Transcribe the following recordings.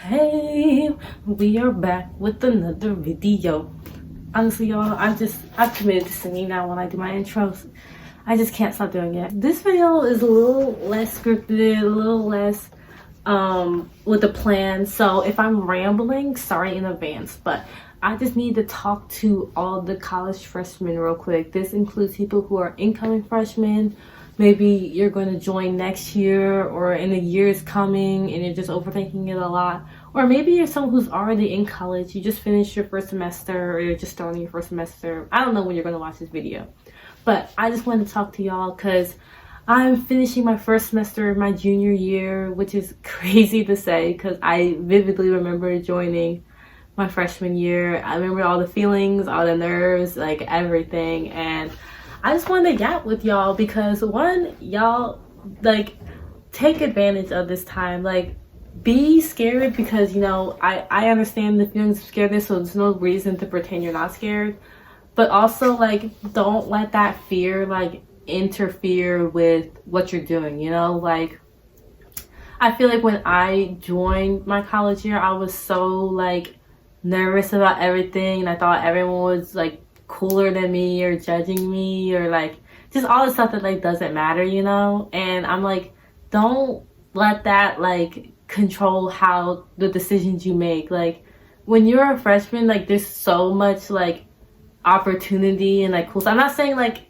Hey, we are back with another video. Honestly, y'all, I've committed to singing now when I do my intros. I just can't stop doing it. This video is a little less scripted, a little less with a plan. So if I'm rambling, sorry in advance, but I just need to talk to all the college freshmen real quick. This includes people who are incoming freshmen. Maybe you're going to join next year or in a year's coming and you're just overthinking it a lot. Or maybe you're someone who's already in college. You just finished your first semester or you're just starting your first semester. I don't know when you're going to watch this video. But I just wanted to talk to y'all because I'm finishing my first semester of my junior year, which is crazy to say because I vividly remember joining my freshman year. I remember all the feelings, all the nerves, like everything. And I just wanted to yap with y'all because one, y'all like take advantage of this time. Like be scared because, you know, I understand the feelings of scaredness, so there's no reason to pretend you're not scared. But also like don't let that fear like interfere with what you're doing, you know? Like I feel like when I joined my college year, I was so like nervous about everything and I thought everyone was like cooler than me or judging me or like just all the stuff that like doesn't matter, you know? And I'm like, don't let that like control how the decisions you make. Like when you're a freshman, like there's so much like opportunity and like cool stuff. I'm not saying like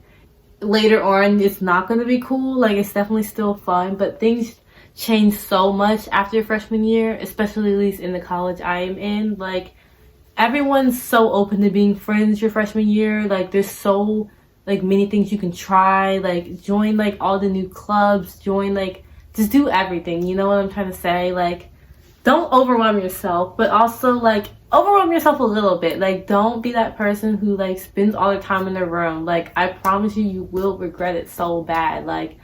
later on it's not going to be cool, like it's definitely still fun, but things change so much after your freshman year, especially at least in the college I am in. Like everyone's so open to being friends your freshman year. Like there's so like many things you can try, like join like all the new clubs, join like just do everything, you know what I'm trying to say? Like don't overwhelm yourself, but also like overwhelm yourself a little bit. Like don't be that person who like spends all their time in their room. Like I promise you, you will regret it so bad. Like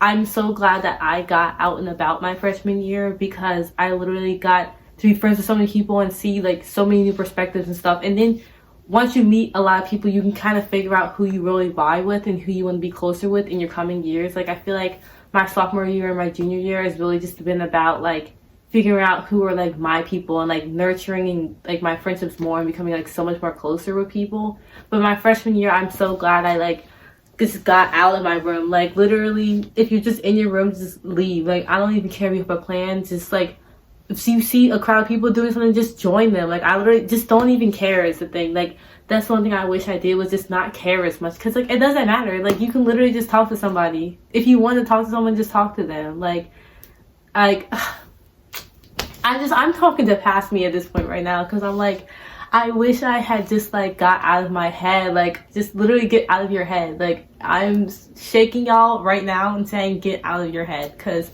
I'm so glad that I got out and about my freshman year because I literally got to be friends with so many people and see like so many new perspectives and stuff. And then once you meet a lot of people, you can kind of figure out who you really vibe with and who you want to be closer with in your coming years. Like I feel like my sophomore year and my junior year has really just been about like figuring out who are like my people and like nurturing and like my friendships more and becoming like so much more closer with people. But my freshman year, I'm so glad I like just got out of my room. Like literally, if you're just in your room, just leave. Like I don't even care if you have a plan. Just like if you see a crowd of people doing something, just join them. Like I literally just don't even care is the thing. Like that's one thing I wish I did was just not care as much because like it doesn't matter. Like you can literally just talk to somebody. If you want to talk to someone, just talk to them. Like I'm talking to past me at this point right now because I'm like, I wish I had just like got out of my head. Like just literally get out of your head. Like I'm shaking y'all right now and saying get out of your head because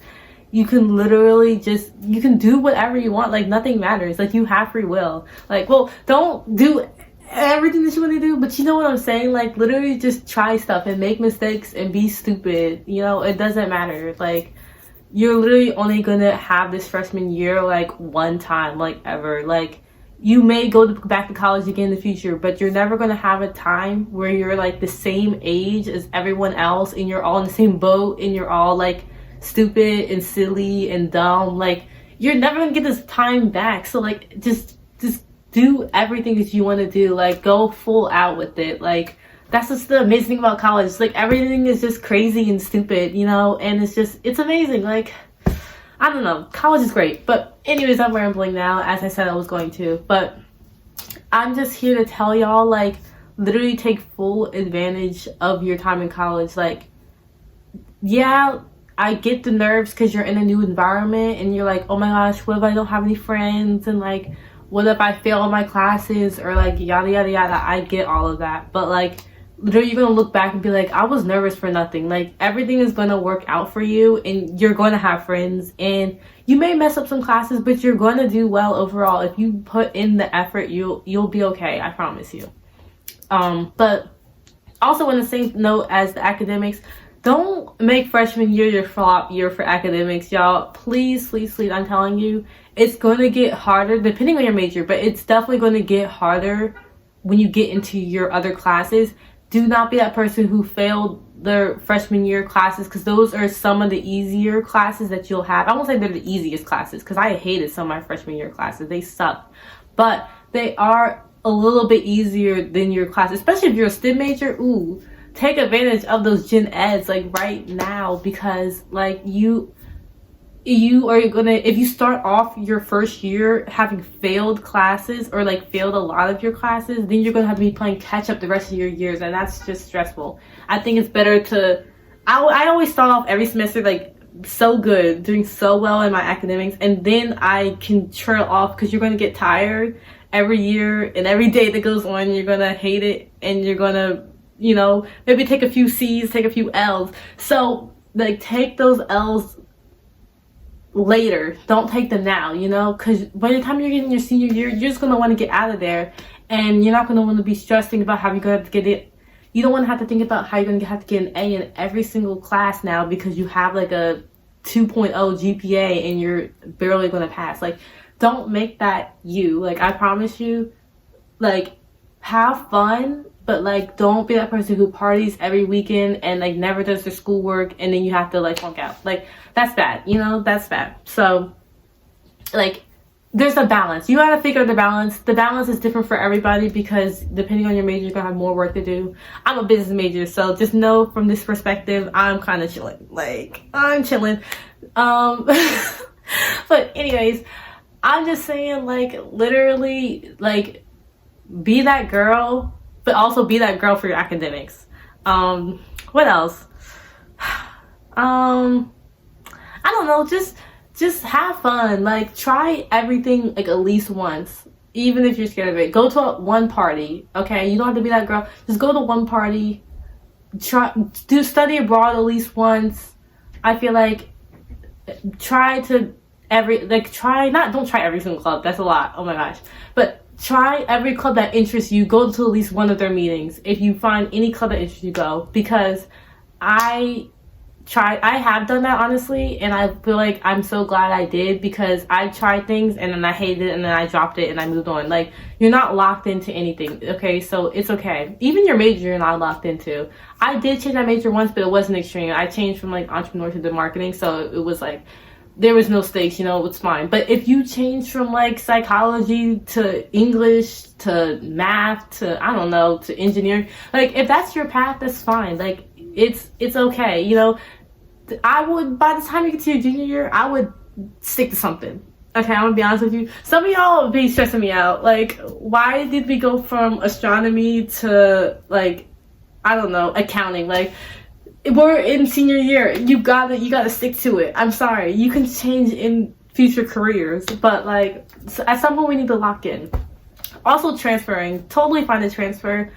you can literally just, you can do whatever you want. Like nothing matters. Like you have free will. Like, well, don't do everything that you want to do, but you know what I'm saying? Like literally just try stuff and make mistakes and be stupid. You know, it doesn't matter. Like you're literally only gonna have this freshman year like one time, like ever. Like you may go back to college again in the future, but you're never gonna have a time where you're like the same age as everyone else and you're all in the same boat and you're all like stupid and silly and dumb. Like you're never gonna get this time back. So like just do everything that you want to do. Like go full out with it. Like that's just the amazing thing about college. Like everything is just crazy and stupid, you know, and it's amazing. Like I don't know, college is great. But anyways, I'm rambling now, as I said I was going to. But I'm just here to tell y'all, like literally take full advantage of your time in college. Like yeah, I get the nerves because you're in a new environment and you're like, oh my gosh, what if I don't have any friends? And like, what if I fail in my classes? Or like, yada, yada, yada. I get all of that. But like, literally, you're going to look back and be like, I was nervous for nothing. Like, everything is going to work out for you and you're going to have friends. And you may mess up some classes, but you're going to do well overall. If you put in the effort, you'll be okay. I promise you. But also on the same note as the academics, don't make freshman year your flop year for academics, y'all. Please, please, please, I'm telling you, it's going to get harder depending on your major, but it's definitely going to get harder when you get into your other classes. Do not be that person who failed their freshman year classes, because those are some of the easier classes that you'll have. I won't say they're the easiest classes, because I hated some of my freshman year classes. They sucked. But they are a little bit easier than your class, especially if you're a STEM major. Ooh, take advantage of those gen eds like right now, because like you are gonna, if you start off your first year having failed classes or like failed a lot of your classes, then you're gonna have to be playing catch up the rest of your years, and that's just stressful. I think it's better to, I always start off every semester like so good, doing so well in my academics, and then I can trail off, because you're gonna get tired every year, and every day that goes on you're gonna hate it, and you're gonna, you know, maybe take a few C's, take a few L's. So like take those L's later, don't take them now, you know, because by the time you're getting your senior year, you're just going to want to get out of there, and you're not going to want to be stressing about how you're going to have to get it. You don't want to have to think about how you're going to have to get an A in every single class now because you have like a 2.0 GPA and you're barely going to pass. Like, don't make that you. Like, I promise you, like, have fun, but like don't be that person who parties every weekend and like never does their schoolwork, and then you have to like flunk out. Like, that's bad, you know, that's bad. So like there's a balance. You gotta figure the balance. The balance is different for everybody, because depending on your major, you're gonna have more work to do. I'm a business major, so just know from this perspective, I'm kind of chilling. Like, I'm chilling. But anyways, I'm just saying, like, literally, like, be that girl, but also be that girl for your academics. What else? I don't know, just have fun. Like, try everything like at least once, even if you're scared of it. Go to one party, okay? You don't have to be that girl. Just go to one party. Study abroad at least once. I feel like don't try every single club. That's a lot. Oh my gosh. But try every club that interests you. Go to at least one of their meetings. If you find any club that interests you, go. Because I have done that, honestly, and I feel like I'm so glad I did, because I tried things and then I hated it and then I dropped it and I moved on. Like, you're not locked into anything, okay? So it's okay. Even your major, you're not locked into. I did change my major once, but it wasn't extreme. I changed from like entrepreneurship to marketing, so it was like there was no stakes, you know, it's fine. But if you change from like psychology to English to math to, I don't know, to engineering, like if that's your path, that's fine. Like, it's okay, you know. I would, by the time you get to your junior year, I would stick to something. Okay, I'm gonna be honest with you. Some of y'all be stressing me out. Like, why did we go from astronomy to like, I don't know, accounting? Like, we're in senior year. You gotta stick to it. I'm sorry. You can change in future careers, but like at some point we need to lock in. Also, transferring. Totally fine to transfer.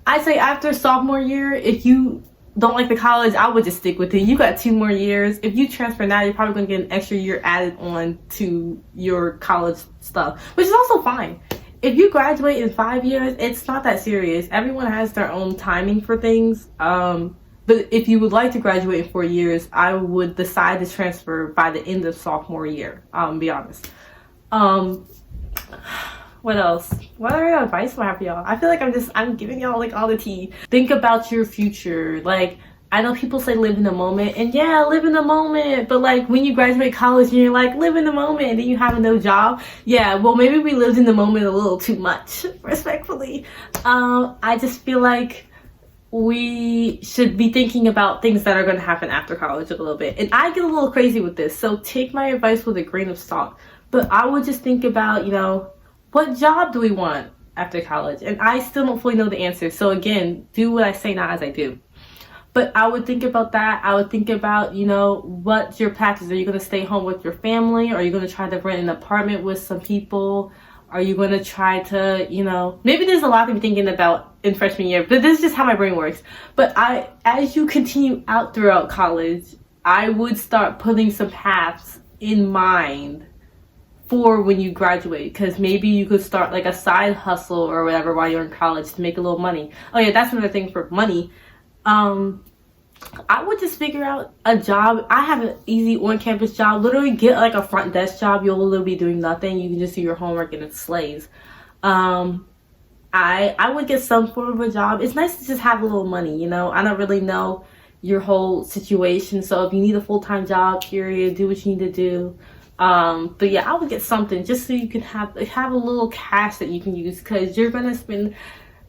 I say after sophomore year, if you don't like the college, I would just stick with it. You got 2 more years. If you transfer now, you're probably going to get an extra year added on to your college stuff, which is also fine. If you graduate in 5 years, it's not that serious. Everyone has their own timing for things. But if you would like to graduate in 4 years, I would decide to transfer by the end of sophomore year. Be honest. What else? What other advice do I have for y'all? I feel like I'm giving y'all like all the tea. Think about your future. Like, I know people say live in the moment, and yeah, live in the moment. But like when you graduate college and you're like, live in the moment, and then you have no job. Yeah, well, maybe we lived in the moment a little too much, respectfully. I just feel like we should be thinking about things that are going to happen after college a little bit. And I get a little crazy with this, so take my advice with a grain of salt. But I would just think about, you know, what job do we want after college? And I still don't fully know the answer. So again, do what I say, not as I do. But I would think about that. I would think about, you know, what your path is. Are you going to stay home with your family? Are you going to try to rent an apartment with some people? Are you going to try to, you know, maybe there's a lot to be thinking about in freshman year, but this is just how my brain works. But as you continue out throughout college, I would start putting some paths in mind for when you graduate, because maybe you could start like a side hustle or whatever while you're in college to make a little money. Oh yeah, that's another thing for money. I would just figure out a job. I have an easy on-campus job. Literally get like a front desk job. You'll literally be doing nothing. You can just do your homework and it slays. I would get some form of a job. It's nice to just have a little money, you know. I don't really know your whole situation, so if you need a full-time job, period, do what you need to do. But yeah, I would get something just so you can have a little cash that you can use, because you're gonna spend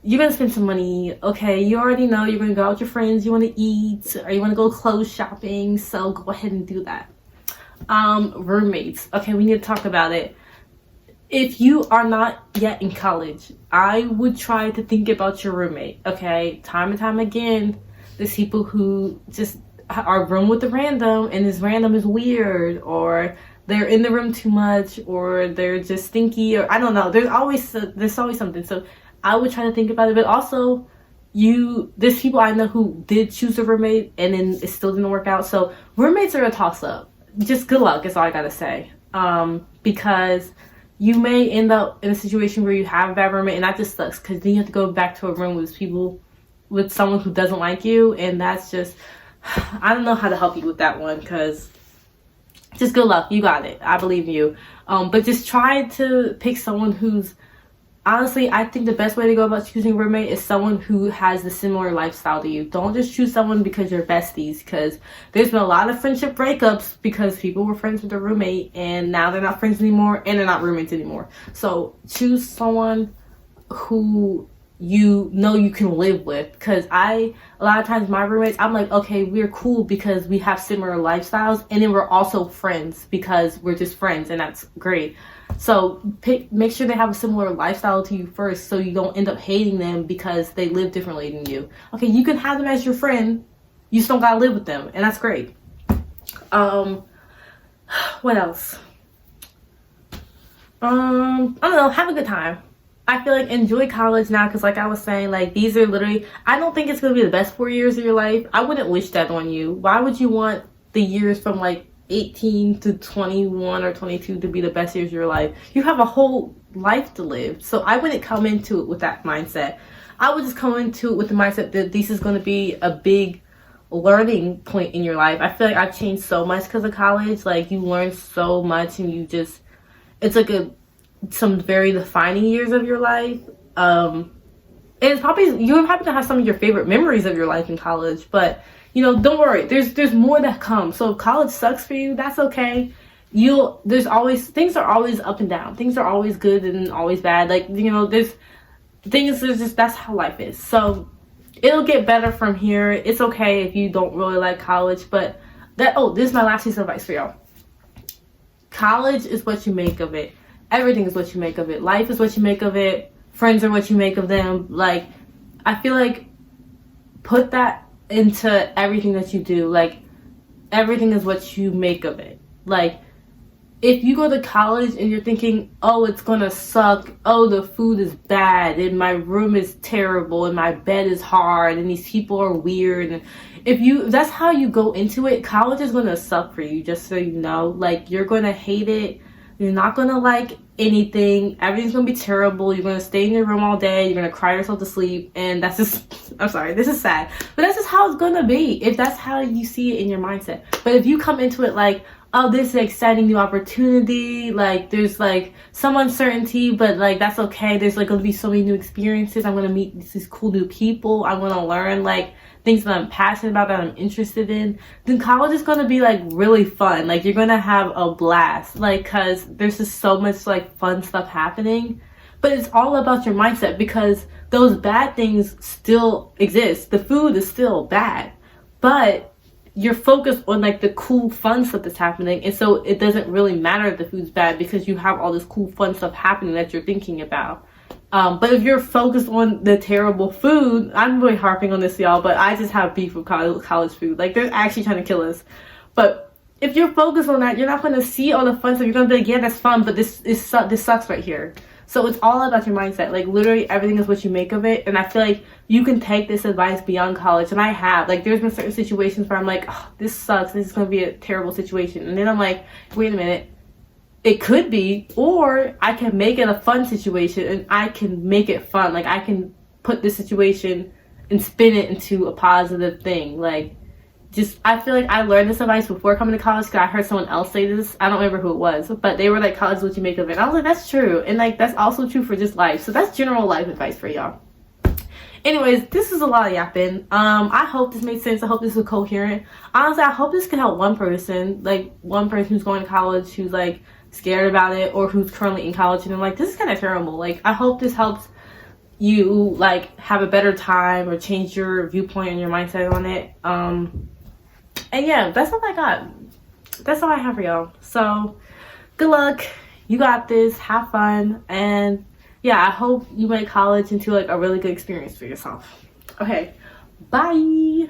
some money. Okay, you already know you're gonna go out with your friends, you want to eat, or you want to go clothes shopping, so go ahead and do that. Roommates. Okay, we need to talk about it. If you are not yet in college, I would try to think about your roommate. Okay, time and time again, there's people who just are room with the random, and this random is weird, or they're in the room too much, or they're just stinky, or I don't know. There's always something. So I would try to think about it. But also, there's people I know who did choose a roommate and then it still didn't work out. So roommates are a toss up. Just good luck is all I gotta say. Because you may end up in a situation where you have a bad roommate, and that just sucks, because then you have to go back to a room with someone who doesn't like you, and that's just, I don't know how to help you with that one, because just good luck. You got it. I believe in you. But just try to pick someone who's, honestly, I think the best way to go about choosing a roommate is someone who has the similar lifestyle to you. Don't just choose someone because you're besties, because there's been a lot of friendship breakups because people were friends with their roommate and now they're not friends anymore and they're not roommates anymore. So choose someone who you know you can live with, because a lot of times my roommates, I'm like, okay, we're cool because we have similar lifestyles, and then we're also friends because we're just friends, and that's great. So make sure they have a similar lifestyle to you first, so you don't end up hating them because they live differently than you. Okay, you can have them as your friend, you still gotta live with them, and that's great. What else? I don't know, have a good time. I feel like enjoy college now, because like I was saying, like these are literally, I don't think it's going to be the best 4 years of your life. I wouldn't wish that on you. Why would you want the years from like 18 to 21 or 22 to be the best years of your life? You have a whole life to live. So I wouldn't come into it with that mindset. I would just come into it with the mindset that this is going to be a big learning point in your life. I feel like I've changed so much because of college. Like you learn so much, and it's like some very defining years of your life. And it's probably, you're probably gonna have some of your favorite memories of your life in college, but you know, don't worry, there's more that comes. So if college sucks for you, that's okay. Things are always up and down. Things are always good and always bad. Like, you know, that's how life is. So it'll get better from here. It's okay if you don't really like college, but this is my last piece of advice for y'all. College is what you make of it. Everything is what you make of it. Life is what you make of it. Friends are what you make of them. Like, I feel like put that into everything that you do. Like, everything is what you make of it. Like, if you go to college and you're thinking, oh, it's gonna suck, oh, the food is bad, and my room is terrible, and my bed is hard, and these people are weird, and if that's how you go into it, college is gonna suck for you, just so you know. Like, you're gonna hate it. You're not gonna like anything. Everything's gonna be terrible. You're gonna stay in your room all day. You're gonna cry yourself to sleep. And that's just, I'm sorry, this is sad, but that's just how it's gonna be if that's how you see it in your mindset. But if you come into it like, oh, this is an exciting new opportunity, like there's like some uncertainty, but like that's okay. There's like gonna be so many new experiences. I'm gonna meet these cool new people. I'm gonna learn like things that I'm passionate about, that I'm interested in, then college is gonna be like really fun. Like you're gonna have a blast, like, cause there's just so much like fun stuff happening. But it's all about your mindset, because those bad things still exist. The food is still bad, but you're focused on like the cool fun stuff that's happening, and so it doesn't really matter if the food's bad, because you have all this cool fun stuff happening that you're thinking about. But if you're focused on the terrible food, I'm really harping on this, y'all, but I just have beef with college food. Like, they're actually trying to kill us. But if you're focused on that, you're not going to see all the fun stuff. You're going to be like, yeah, that's fun, but this sucks right here. So it's all about your mindset. Like, literally everything is what you make of it. And I feel like you can take this advice beyond college. And I have. Like, there's been certain situations where I'm like, oh, this sucks. This is going to be a terrible situation. And then I'm like, wait a minute. It could be, or I can make it a fun situation, and I can make it fun. Like, I can put this situation and spin it into a positive thing. Like, I feel like I learned this advice before coming to college because I heard someone else say this. I don't remember who it was, but they were like, college is what you make of it. And I was like, that's true. And like, that's also true for just life. So that's general life advice for y'all. Anyways, this is a lot of yapping. I hope this made sense. I hope this was coherent. Honestly, I hope this could help one person, like one person who's going to college, who's like scared about it, or who's currently in college and I'm like, this is kind of terrible. Like, I hope this helps you like have a better time or change your viewpoint and your mindset on it. And yeah, that's all I got. That's all I have for y'all. So good luck. You got this. Have fun. And yeah, I hope you make college into like a really good experience for yourself. Okay, bye.